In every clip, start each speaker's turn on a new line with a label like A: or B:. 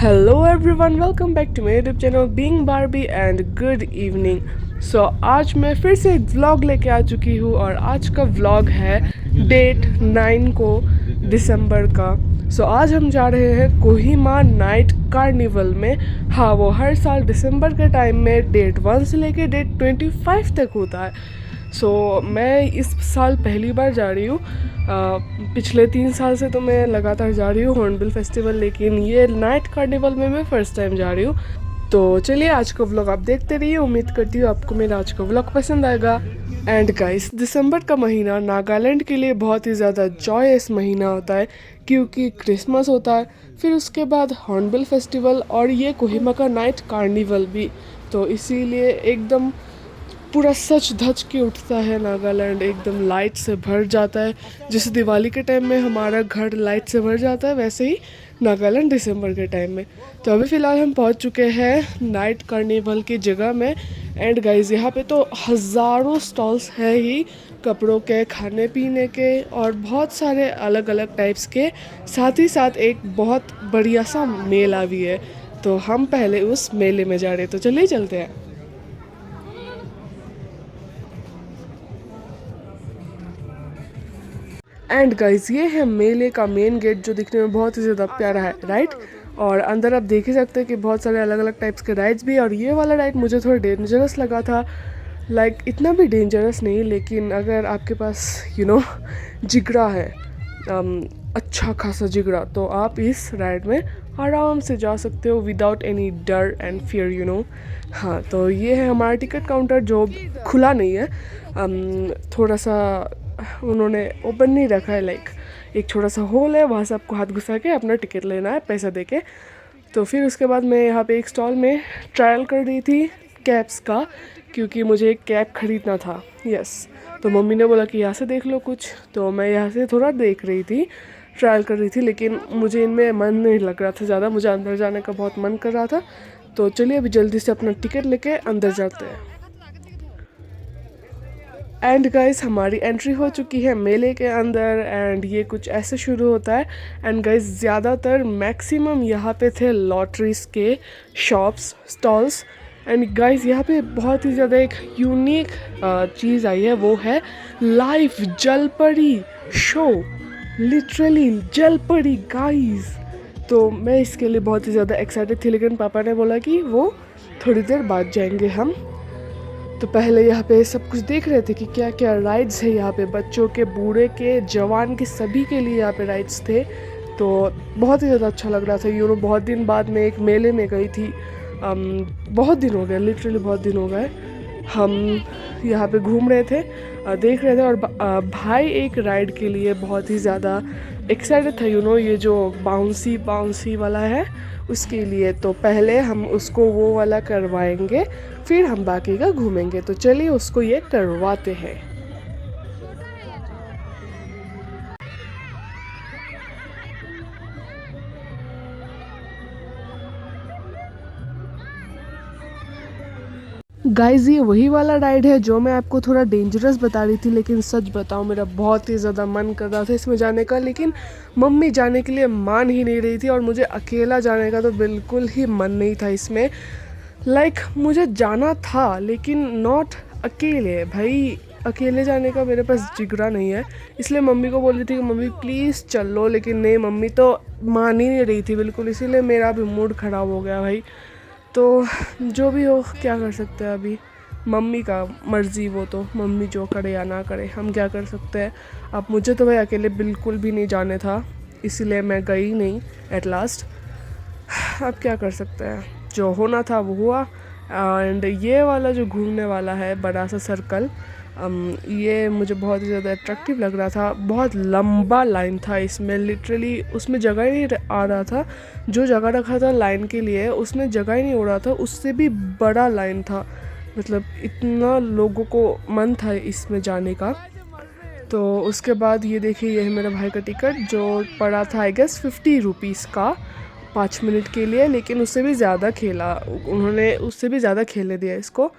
A: Hello everyone, welcome back to my YouTube channel being Barbie and good evening. So आज मैं फिर से एक व्लॉग लेके आ चुकी हूँ और आज का व्लॉग है डेट 9 को दिसंबर का। सो आज हम जा रहे हैं कोहिमा नाइट कार्निवल में। हाँ, वो हर साल दिसंबर के टाइम में डेट 1 से लेके डेट 25 तक होता है। मैं इस साल पहली बार जा रही हूँ। पिछले 3 साल से तो मैं लगातार जा रही हूँ हॉर्नबिल फेस्टिवल, लेकिन ये नाइट कार्निवल में मैं फ़र्स्ट टाइम जा रही हूँ। तो चलिए आज का व्लॉग आप देखते रहिए। उम्मीद करती हूँ आपको मेरा आज का व्लॉग पसंद आएगा। एंड गाइस, दिसंबर का महीना नागालैंड के लिए बहुत ही ज़्यादा जॉयस महीना होता है, क्योंकि क्रिसमस होता है, फिर उसके बाद हॉर्नबिल फेस्टिवल और ये कोहिमा का नाइट कार्निवल भी। तो इसीलिए एकदम पूरा सच धज के उठता है नागालैंड, एकदम लाइट से भर जाता है। जैसे दिवाली के टाइम में हमारा घर लाइट से भर जाता है, वैसे ही नागालैंड दिसंबर के टाइम में। तो अभी फ़िलहाल हम पहुंच चुके हैं नाइट कार्निवल की जगह में। एंड गाइस, यहाँ पे तो हज़ारों स्टॉल्स है ही, कपड़ों के, खाने पीने के और बहुत सारे अलग अलग टाइप्स के। साथ ही साथ एक बहुत बढ़िया सा मेला भी है। तो हम पहले उस मेले में जा रहे हैं, तो चलिए चलते हैं। एंड गाइस, ये है मेले का मेन गेट, जो दिखने में बहुत ही ज़्यादा प्यारा है, राइट। और अंदर आप देख ही सकते हैं कि बहुत सारे अलग अलग टाइप्स के राइड्स भी। और ये वाला राइड मुझे थोड़ा डेंजरस लगा था। इतना भी डेंजरस नहीं, लेकिन अगर आपके पास जिगरा है, अच्छा खासा जिगरा, तो आप इस राइड में आराम से जा सकते हो विदाउट एनी डर एंड फियर। हाँ, तो ये है हमारा टिकट काउंटर, जो खुला नहीं है। थोड़ा सा उन्होंने ओपन नहीं रखा है। एक छोटा सा होल है, वहाँ से आपको हाथ घुसा के अपना टिकट लेना है पैसा दे के। तो फिर उसके बाद मैं यहाँ पे एक स्टॉल में ट्रायल कर रही थी कैप्स का, क्योंकि मुझे एक कैप ख़रीदना था। यस, तो मम्मी ने बोला कि यहाँ से देख लो कुछ, तो मैं यहाँ से थोड़ा देख रही थी, ट्रायल कर रही थी, लेकिन मुझे इनमें मन नहीं लग रहा था ज़्यादा, मुझे अंदर जाने का बहुत मन कर रहा था। तो चलिए अभी जल्दी से अपना टिकट लेके अंदर जाते हैं। एंड गाइस, हमारी एंट्री हो चुकी है मेले के अंदर। एंड ये कुछ ऐसे शुरू होता है। एंड गाइस, ज़्यादातर मैक्सिमम यहाँ पे थे लॉटरीज के शॉप्स, स्टॉल्स। एंड गाइस, यहाँ पे बहुत ही ज़्यादा एक यूनिक चीज़ आई है, वो है लाइव जलपरी शो। लिटरली जलपरी गाइस। तो मैं इसके लिए बहुत ही ज़्यादा एक्साइटेड थी, लेकिन पापा ने बोला कि वो थोड़ी देर बाद जाएंगे हम। तो पहले यहाँ पे सब कुछ देख रहे थे कि क्या क्या राइड्स है यहाँ पे, बच्चों के, बूढ़े के, जवान के, सभी के लिए यहाँ पे राइड्स थे। तो बहुत ही ज़्यादा अच्छा लग रहा था। बहुत दिन बाद मैं एक मेले में गई थी। बहुत दिन हो गए, लिटरली बहुत दिन हो गए। हम यहाँ पे घूम रहे थे, देख रहे थे, और भाई एक राइड के लिए बहुत ही ज़्यादा एक्साइटेड था। ये जो बाउंसी बाउंसी वाला है, उसके लिए। तो पहले हम उसको वो वाला करवाएंगे, फिर हम बाकी का घूमेंगे। तो चलिए उसको ये करवाते हैं। गाइज, ये वही वाला राइड है जो मैं आपको थोड़ा डेंजरस बता रही थी, लेकिन सच बताऊं, मेरा बहुत ही ज़्यादा मन कर रहा था इसमें जाने का, लेकिन मम्मी जाने के लिए मान ही नहीं रही थी, और मुझे अकेला जाने का तो बिल्कुल ही मन नहीं था इसमें। मुझे जाना था, लेकिन नॉट अकेले। भाई, अकेले जाने का मेरे पास जिगरा नहीं है। इसलिए मम्मी को बोल रही थी कि मम्मी प्लीज़ चल लो, लेकिन नहीं, मम्मी तो मान ही नहीं रही थी बिल्कुल। इसीलिए मेरा भी मूड ख़राब हो गया भाई। तो जो भी हो, क्या कर सकते हैं अभी, मम्मी का मर्ज़ी, वो तो मम्मी जो करे या ना करे, हम क्या कर सकते हैं। अब मुझे तो भाई अकेले बिल्कुल भी नहीं जाने था, इसीलिए मैं गई नहीं एट लास्ट। अब क्या कर सकते हैं, जो होना था वो हुआ। एंड ये वाला जो घूमने वाला है बड़ा सा सर्कल, ये मुझे बहुत ही ज़्यादा अट्रैक्टिव लग रहा था। बहुत लंबा लाइन था इसमें, लिटरली उसमें जगह ही नहीं आ रहा था। जो जगह रखा था लाइन के लिए, उसमें जगह ही नहीं हो रहा था, उससे भी बड़ा लाइन था। इतना लोगों को मन था इसमें जाने का। तो उसके बाद ये देखिए, ये है मेरे भाई का टिकट, जो पड़ा था आई गेस 50 रुपीज़ का 5 मिनट के लिए, लेकिन उससे भी ज़्यादा खेला उन्होंने, उससे भी ज़्यादा खेलने दिया इसको।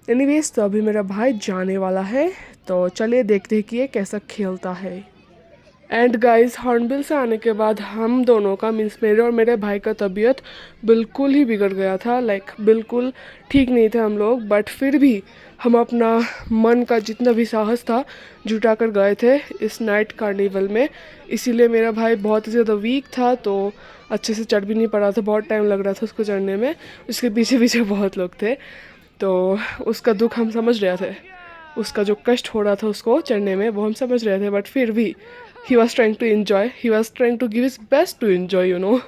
A: एनीवेज, तो अभी मेरा भाई जाने वाला है, तो चलिए देखते हैं कि ये कैसा खेलता है। एंड गाइस हॉर्नबिल से आने के बाद हम दोनों का मीन्स मेरे और मेरे भाई का तबीयत बिल्कुल ही बिगड़ गया था। लाइक बिल्कुल ठीक नहीं थे हम लोग, बट फिर भी हम अपना मन का जितना भी साहस था जुटा कर गए थे इस नाइट कार्निवल में। इसीलिए मेरा भाई बहुत ही ज़्यादा वीक था तो अच्छे से चढ़ भी नहीं पा रहा था, बहुत टाइम लग रहा था उसको चढ़ने में। उसके पीछे पीछे बहुत लोग थे तो उसका दुख हम समझ रहे थे, उसका जो कष्ट हो रहा था उसको चढ़ने में वो हम समझ रहे थे, बट फिर भी he was trying to enjoy, he was trying to give his best to enjoy, you know.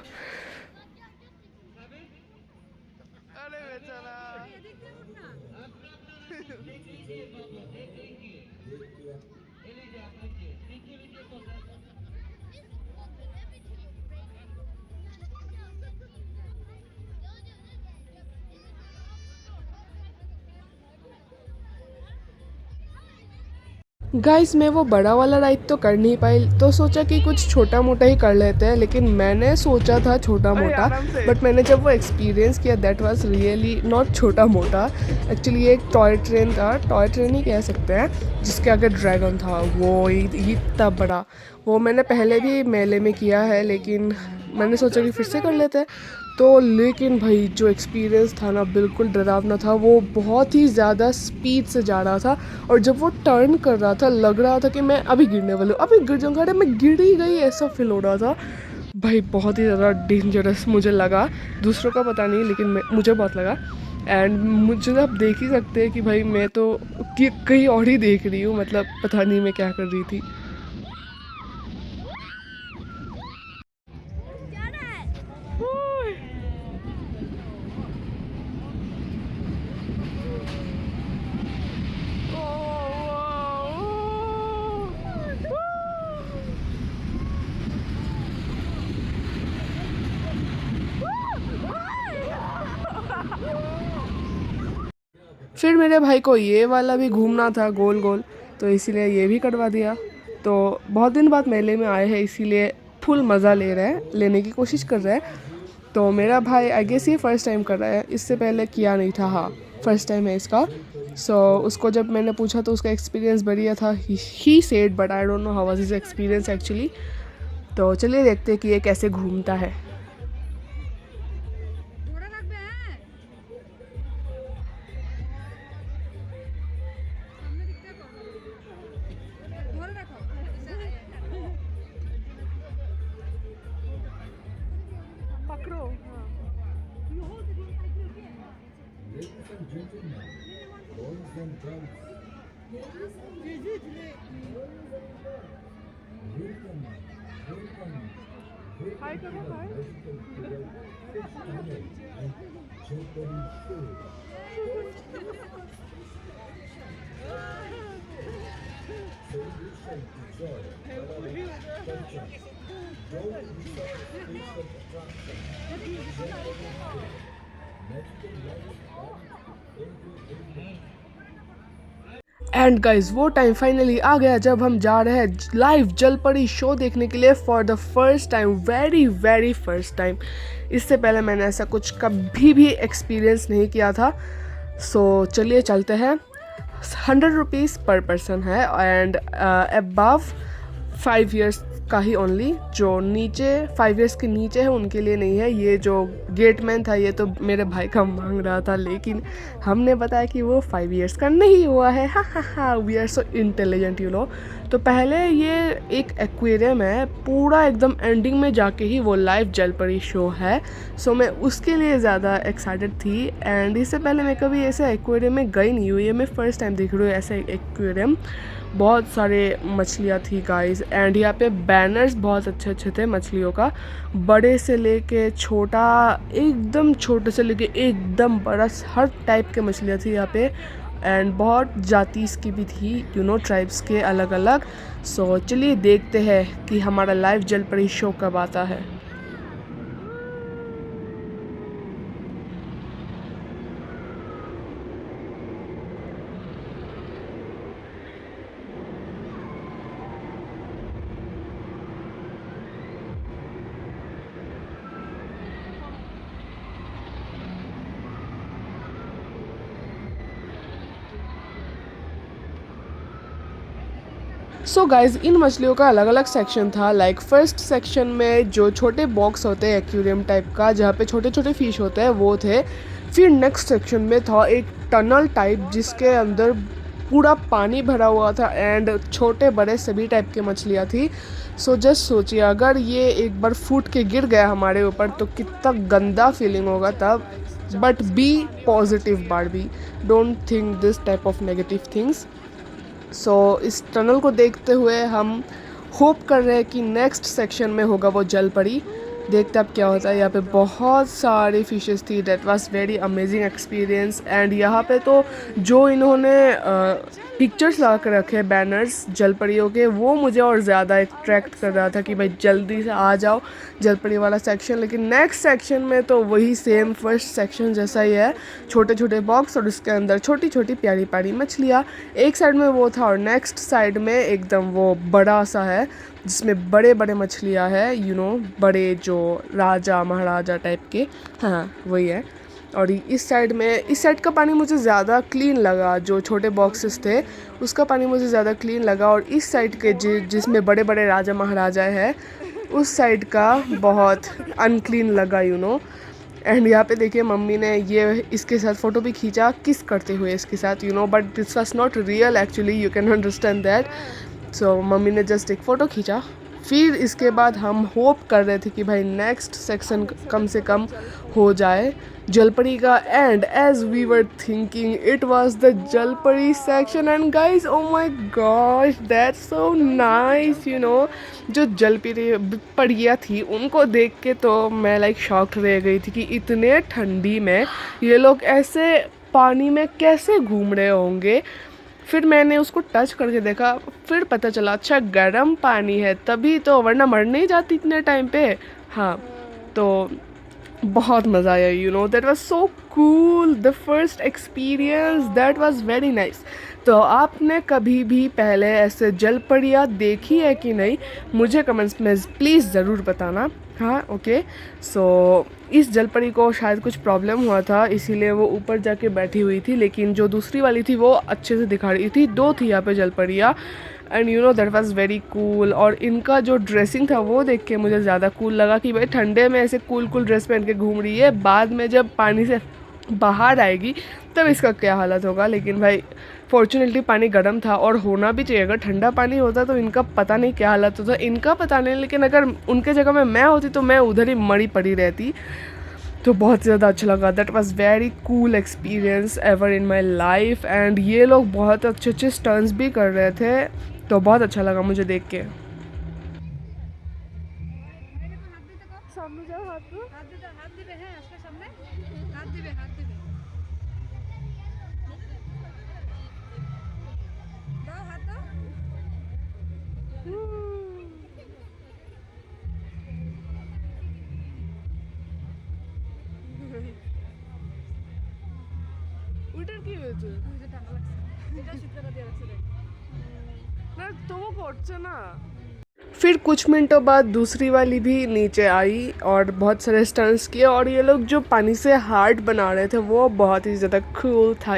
A: Guys मैं वो बड़ा वाला राइड तो कर नहीं पाई तो सोचा कि कुछ छोटा मोटा ही कर लेते हैं, लेकिन मैंने सोचा था छोटा मोटा, बट मैंने जब वो एक्सपीरियंस किया दैट वाज रियली नॉट छोटा मोटा। एक्चुअली ये एक टॉय ट्रेन था, टॉय ट्रेन ही कह सकते हैं, जिसके आगे ड्रैगन था वो इतना बड़ा। वो मैंने पहले भी मेले में किया है लेकिन मैंने सोचा कि फिर से कर लेते हैं तो। लेकिन भाई जो एक्सपीरियंस था ना बिल्कुल डरावना था, वो बहुत ही ज़्यादा स्पीड से जा रहा था और जब वो टर्न कर रहा था लग रहा था कि मैं अभी गिरने वाली हूँ, अभी गिर जाऊँगा, अरे मैं गिर ही गई, ऐसा फील हो रहा था। भाई बहुत ही ज़्यादा डेंजरस मुझे लगा, दूसरों का पता नहीं लेकिन मुझे बहुत लगा। एंड मुझे आप देख ही सकते हैं कि भाई मैं तो कहीं और ही देख रही हूँ, मतलब पता नहीं मैं क्या कर रही थी। फिर मेरे भाई को ये वाला भी घूमना था गोल गोल, तो इसीलिए ये भी करवा दिया। तो बहुत दिन बाद मेले में आए हैं इसीलिए फुल मज़ा ले रहे हैं, लेने की कोशिश कर रहे हैं। तो मेरा भाई आई गेस ये फ़र्स्ट टाइम कर रहा है, इससे पहले किया नहीं था। हाँ फर्स्ट टाइम है इसका। सो उसको जब मैंने पूछा तो उसका एक्सपीरियंस बढ़िया था, he said, but I don't know how was his experience actually. तो चलिए देखते हैं कि ये कैसे घूमता है। पकड़ो। हाय करो हाय। एंड गाइज वो टाइम फाइनली आ गया जब हम जा रहे हैं लाइव जलपरी शो देखने के लिए for the first time, very very first time. इससे पहले मैंने ऐसा कुछ कभी भी एक्सपीरियंस नहीं किया था। सो चलिए चलते हैं। 100 रुपीज़ पर पर्सन है एंड अबव 5 इयर्स का ही ओनली। जो नीचे 5 इयर्स के नीचे है उनके लिए नहीं है। ये जो गेटमैन था ये तो मेरे भाई का मांग रहा था, लेकिन हमने बताया कि वो 5 इयर्स का नहीं हुआ है। हा हा हा, we are so intelligent you know. तो पहले ये एक एक्वेरियम है, पूरा एकदम एंडिंग में जाके ही वो लाइव जलपरी शो है। सो मैं उसके लिए ज़्यादा एक्साइटेड थी एंड इससे पहले मैं कभी ऐसे एक्वेरियम में गई नहीं हुई है, मैं फ़र्स्ट टाइम देख रही हूँ ऐसे एक्वेरियम। बहुत सारे मछलियाँ थी गाइस एंड यहाँ पे बैनर्स बहुत अच्छे अच्छे थे मछलियों का, बड़े से लेके छोटा, एकदम छोटे से लेके एकदम बड़ा, हर टाइप के मछलियाँ थी यहाँ पे। एंड बहुत जातीस की भी थी यू नो, ट्राइब्स के अलग अलग। सो चलिए देखते हैं कि हमारा लाइव जलपरी शो कब आता है। सो गाइज इन मछलियों का अलग अलग सेक्शन था। लाइक फर्स्ट सेक्शन में जो छोटे बॉक्स होते हैं एक्वेरियम टाइप का, जहाँ पे छोटे छोटे फिश होते हैं, वो थे। फिर नेक्स्ट सेक्शन में था एक टनल टाइप जिसके अंदर पूरा पानी भरा हुआ था एंड छोटे बड़े सभी टाइप की मछलियाँ थी। सो जस्ट सोचिए अगर ये एक बार फूट के गिर गया हमारे ऊपर तो कितना गंदा फीलिंग होगा तब। But be positive Barbie, don't think this type of negative things. So इस टनल को देखते हुए हम होप कर रहे हैं कि नेक्स्ट सेक्शन में होगा वो जल परी। देखते अब क्या होता है। यहाँ पे बहुत सारी फिशेस थी। That was very amazing experience. And यहाँ पे तो जो इन्होंने पिक्चर्स लगा कर रखे बैनर्स जलपरियों के, वो मुझे और ज़्यादा अट्रैक्ट कर रहा था कि भाई जल्दी से आ जाओ जलपरी वाला सेक्शन। लेकिन नेक्स्ट सेक्शन में तो वही सेम फर्स्ट सेक्शन जैसा ही है, छोटे छोटे बॉक्स और उसके अंदर छोटी छोटी प्यारी प्यारी मछलियाँ। एक साइड में वो था और नेक्स्ट साइड में एकदम वो बड़ा सा है जिसमें बड़े बड़े मछलियाँ हैं, बड़े जो राजा महाराजा टाइप के। हाँ वही है। और इस साइड का पानी मुझे ज़्यादा क्लीन लगा। जो छोटे बॉक्सेस थे उसका पानी मुझे ज़्यादा क्लीन लगा। और इस साइड के जिसमें बड़े बड़े राजा महाराजा हैं, उस साइड का बहुत अनक्लीन लगा। एंड यहाँ पे देखिए मम्मी ने ये इसके साथ फ़ोटो भी खींचा किस करते हुए इसके साथ, but this was not real actually, you can understand that. So mummy ने जस्ट एक फ़ोटो खींचा। फिर इसके बाद हम होप कर रहे थे कि भाई नेक्स्ट सेक्शन कम से कम हो जाए जलपरी का। And as we were thinking it was the जलपरी section. And guys oh my gosh that's so nice. जो जलपरियाँ थी उनको देख के तो मैं लाइक शॉक्ड रह गई थी कि इतने ठंडी में ये लोग ऐसे पानी में कैसे घूम रहे होंगे। फिर मैंने उसको टच करके देखा, फिर पता चला अच्छा गर्म पानी है तभी तो, वरना मर नहीं जाती इतने टाइम पे। हाँ तो बहुत मज़ा आया। That was so cool, the first experience that was very nice. तो आपने कभी भी पहले ऐसे जलपरियाँ देखी है कि नहीं, मुझे कमेंट्स में प्लीज़ ज़रूर बताना। हाँ ओके। सो इस जलपरी को शायद कुछ प्रॉब्लम हुआ था इसीलिए वो ऊपर जाके बैठी हुई थी, लेकिन जो दूसरी वाली थी वो अच्छे से दिखा रही थी। दो थी यहाँ पे जलपरियाँ and that was very cool. और इनका जो ड्रेसिंग था वो देख के मुझे ज़्यादा कूल लगा कि भाई ठंडे में ऐसे कूल ड्रेस पहन के घूम रही है, बाद में जब पानी से बाहर आएगी तब इसका क्या हालत होगा। लेकिन भाई फॉर्चुनेटली पानी गर्म था और होना भी चाहिए। अगर ठंडा पानी होता तो इनका पता नहीं क्या हालत होता, इनका पता नहीं, लेकिन अगर उनके जगह में मैं होती तो मैं उधर ही मरी पड़ी रहती। तो बहुत ज़्यादा अच्छा लगा। That was very cool experience ever in my life. And ये लोग बहुत अच्छे अच्छे स्टंट्स भी कर रहे थे, तो बहुत अच्छा लगा मुझे देख के। ওইটার কি হয়েছে? না তবু পড়ছে না। फिर कुछ मिनटों बाद दूसरी वाली भी नीचे आई और बहुत सारे स्टंट्स किए। और ये लोग जो पानी से हार्ट बना रहे थे वो बहुत ही ज़्यादा कूल था।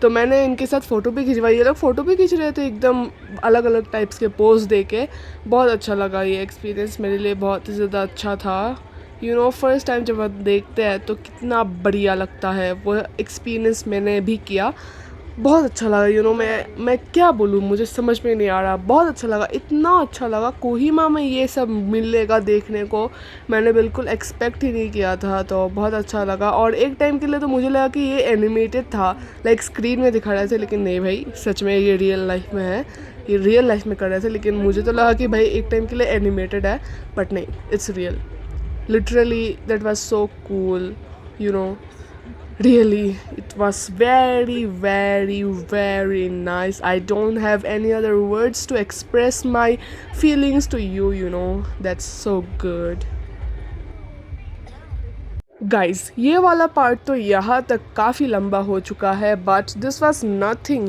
A: तो मैंने इनके साथ फ़ोटो भी खिंचवाई। ये लोग फ़ोटो भी खींच रहे थे एकदम अलग अलग टाइप्स के पोज दे के। बहुत अच्छा लगा ये एक्सपीरियंस, मेरे लिए बहुत ही ज़्यादा अच्छा था। फर्स्ट टाइम जब आप देखते हैं तो कितना बढ़िया लगता है, वो एक्सपीरियंस मैंने भी किया। बहुत अच्छा लगा। मैं क्या बोलूँ, मुझे समझ में नहीं आ रहा। बहुत अच्छा लगा, इतना अच्छा लगा। कोहिमा में ये सब मिलेगा देखने को मैंने बिल्कुल एक्सपेक्ट ही नहीं किया था, तो बहुत अच्छा लगा। और एक टाइम के लिए तो मुझे लगा कि ये एनिमेटेड था, लाइक स्क्रीन में दिखा रहे थे, लेकिन नहीं भाई सच में ये रियल लाइफ में है, ये रियल लाइफ में कर रहे थे। लेकिन मुझे तो लगा कि भाई एक टाइम के लिए एनिमेटेड है, बट नहीं, it's real. Literally that was so cool. Really, it was very, very, very nice. I don't have any other words to express my feelings to you, That's so good. Guys ये वाला part तो यहाँ तक काफ़ी लंबा हो चुका है, but this was nothing,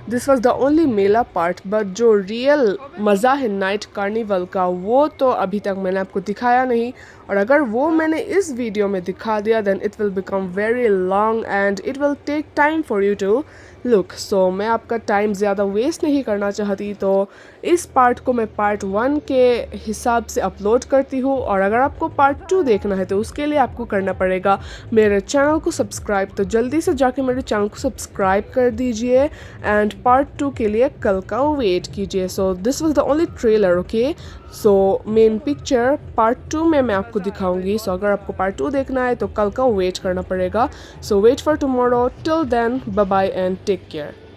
A: this was the only Mela part. But जो रियल मज़ा है नाइट कार्निवल का, वो तो अभी तक मैंने आपको दिखाया नहीं। और अगर वो मैंने इस वीडियो में दिखा दिया then it will become very long and it will take time for you to look. So मैं आपका टाइम ज़्यादा वेस्ट नहीं करना चाहती, तो इस पार्ट को मैं पार्ट 1 के हिसाब से अपलोड करती हूँ। और अगर आपको पार्ट 2 देखना है तो उसके लिए आपको करना पड़ेगा मेरे चैनल को सब्सक्राइब। तो जल्दी से जाके मेरे चैनल को सब्सक्राइब कर दीजिए एंड पार्ट 2 के लिए कल का वेट कीजिए। So this was the only trailer, okay. So main picture part 2 में मैं आपको दिखाऊंगी। सो अगर आपको पार्ट 2 देखना है तो कल का वेट करना पड़ेगा। So wait for tomorrow, till then bye bye and take care.